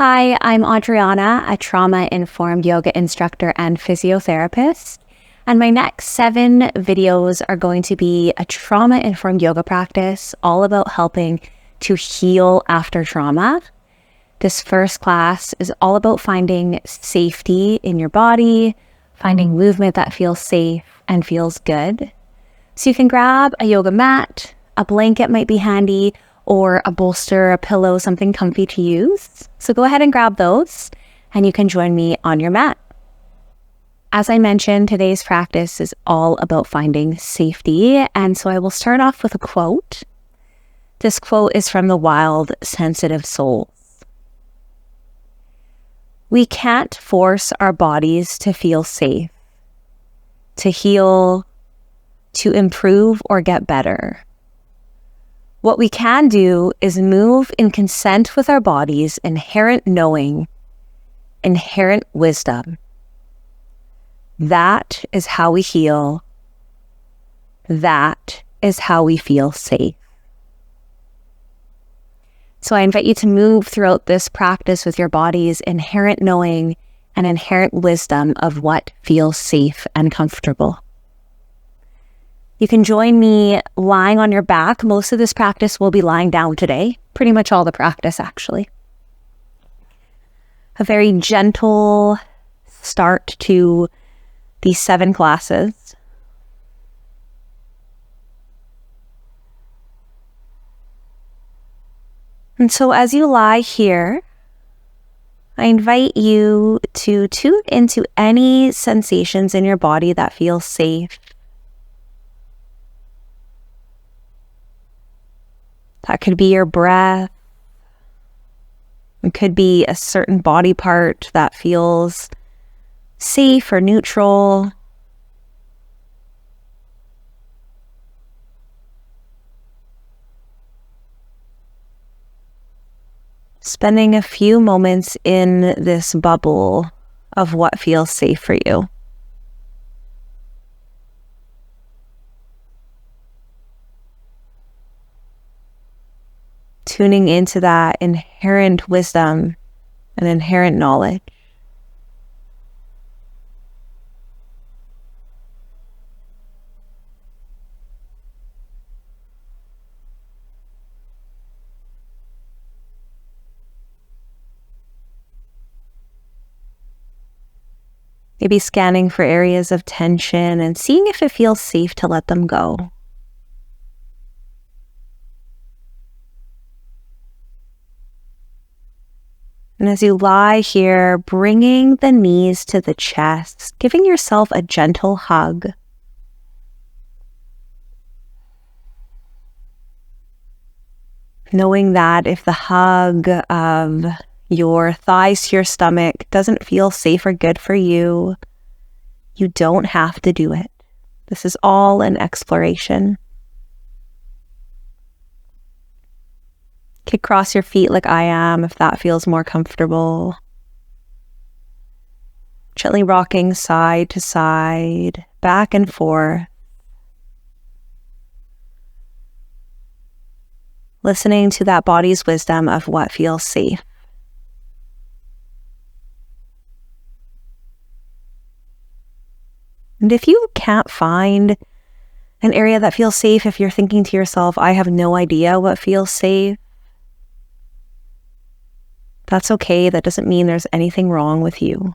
Hi, I'm Adriana, a trauma-informed yoga instructor and physiotherapist. And my next 7 videos are going to be a trauma-informed yoga practice, all about helping to heal after trauma. This first class is all about finding safety in your body, finding movement that feels safe and feels good. So you can grab a yoga mat, a blanket might be handy, or a bolster, a pillow, something comfy to use. So go ahead and grab those and you can join me on your mat. As I mentioned, today's practice is all about finding safety. And so I will start off with a quote. This quote is from the Wild Sensitive Souls. We can't force our bodies to feel safe, to heal, to improve or get better. What we can do is move in consent with our body's inherent knowing, inherent wisdom. That is how we heal. That is how we feel safe. So I invite you to move throughout this practice with your body's inherent knowing and inherent wisdom of what feels safe and comfortable. You can join me lying on your back. Most of this practice will be lying down today. Pretty much all the practice, actually. A very gentle start to these 7 classes. And so as you lie here, I invite you to tune into any sensations in your body that feel safe. That could be your breath. It could be a certain body part that feels safe or neutral. Spending a few moments in this bubble of what feels safe for you. Tuning into that inherent wisdom and inherent knowledge. Maybe scanning for areas of tension and seeing if it feels safe to let them go. And as you lie here, bringing the knees to the chest, giving yourself a gentle hug. Knowing that if the hug of your thighs to your stomach doesn't feel safe or good for you, you don't have to do it. This is all an exploration. You could cross your feet like I am if that feels more comfortable. Gently rocking side to side, back and forth. Listening to that body's wisdom of what feels safe. And if you can't find an area that feels safe, if you're thinking to yourself, I have no idea what feels safe, that's okay. That doesn't mean there's anything wrong with you.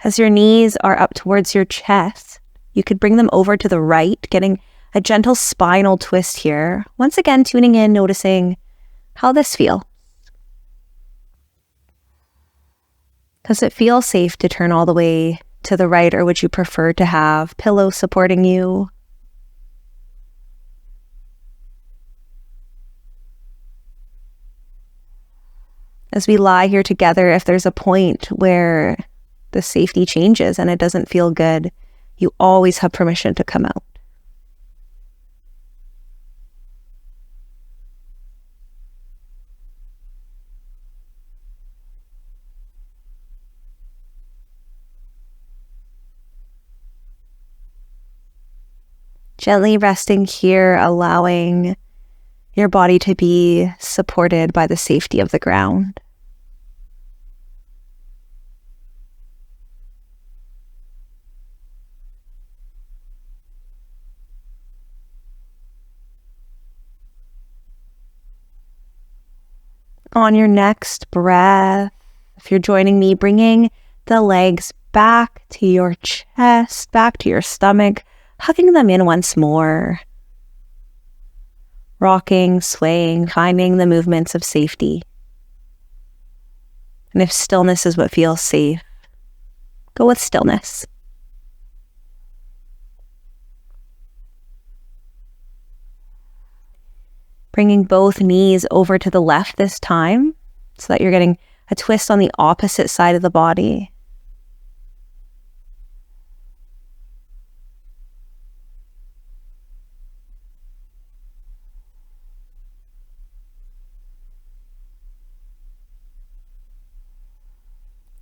As your knees are up towards your chest, you could bring them over to the right, getting a gentle spinal twist here. Once again, tuning in, noticing how this feels. Does it feel safe to turn all the way to the right, or would you prefer to have pillows supporting you? As we lie here together, if there's a point where the safety changes and it doesn't feel good, you always have permission to come out. Gently resting here, allowing your body to be supported by the safety of the ground. On your next breath, if you're joining me, bringing the legs back to your chest, back to your stomach, hugging them in once more. Rocking, swaying, finding the movements of safety. And if stillness is what feels safe, go with stillness. Bringing both knees over to the left this time, so that you're getting a twist on the opposite side of the body.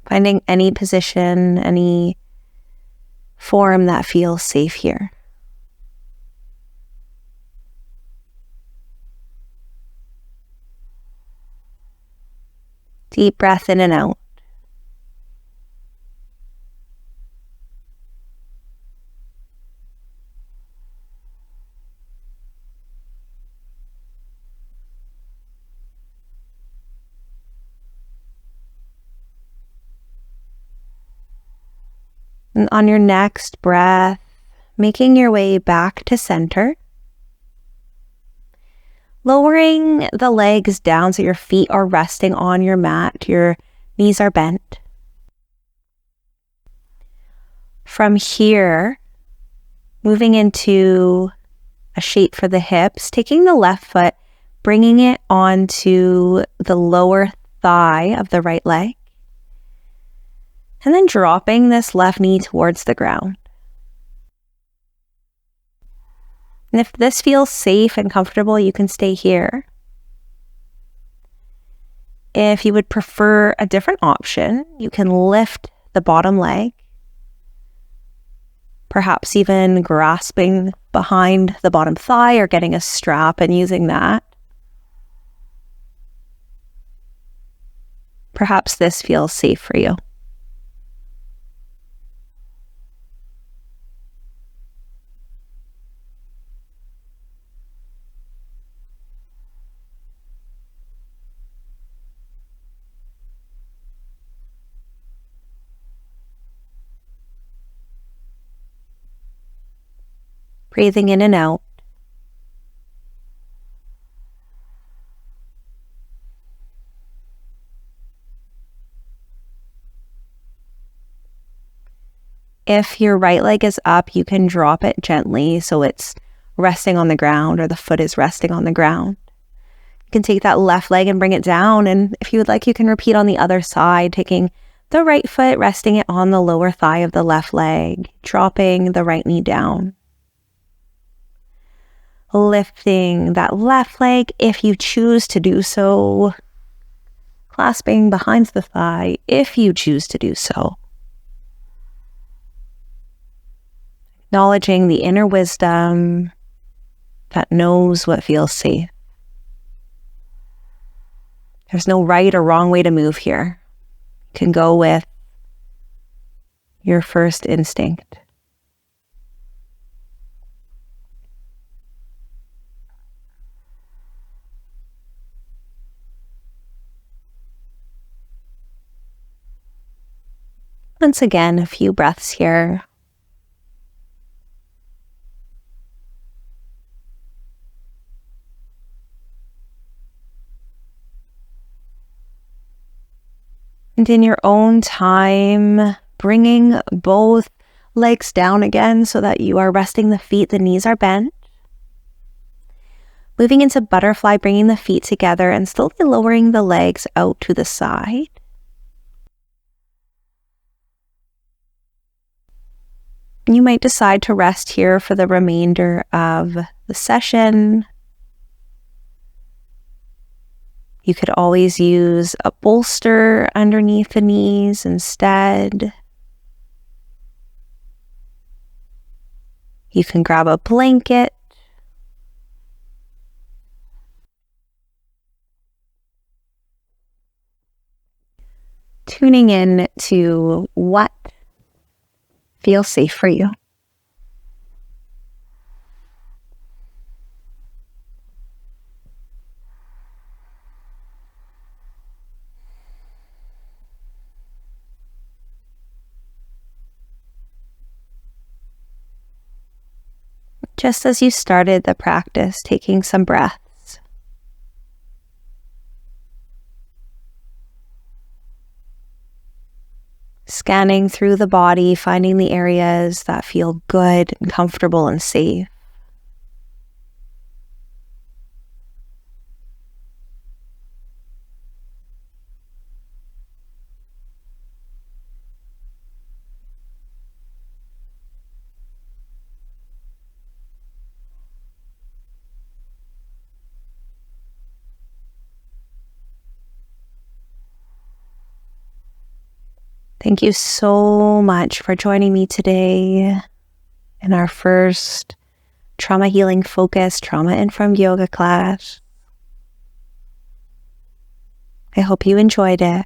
Finding any position, any form that feels safe here. Deep breath in and out. And on your next breath, making your way back to center. Lowering the legs down so your feet are resting on your mat, your knees are bent. From here, moving into a shape for the hips, taking the left foot, bringing it onto the lower thigh of the right leg, and then dropping this left knee towards the ground. And if this feels safe and comfortable, you can stay here. If you would prefer a different option, you can lift the bottom leg, perhaps even grasping behind the bottom thigh or getting a strap and using that. Perhaps this feels safe for you. Breathing in and out. If your right leg is up, you can drop it gently so it's resting on the ground or the foot is resting on the ground. You can take that left leg and bring it down, and if you would like, you can repeat on the other side, taking the right foot, resting it on the lower thigh of the left leg, dropping the right knee down. Lifting that left leg if you choose to do so, clasping behind the thigh if you choose to do so. Acknowledging the inner wisdom that knows what feels safe. There's no right or wrong way to move here. You can go with your first instinct. Once again, a few breaths here. And in your own time, bringing both legs down again so that you are resting the feet, the knees are bent. Moving into butterfly, bringing the feet together and slowly lowering the legs out to the side. You might decide to rest here for the remainder of the session. You could always use a bolster underneath the knees instead. You can grab a blanket. Tuning in to what feels safe for you. Just as you started the practice, taking some breaths. Scanning through the body, finding the areas that feel good and comfortable and safe. Thank you so much for joining me today in our first trauma healing focused, trauma-informed yoga class. I hope you enjoyed it.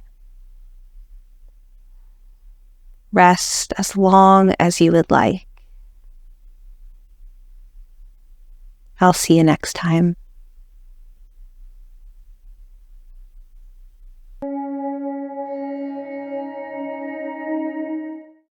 Rest as long as you would like. I'll see you next time.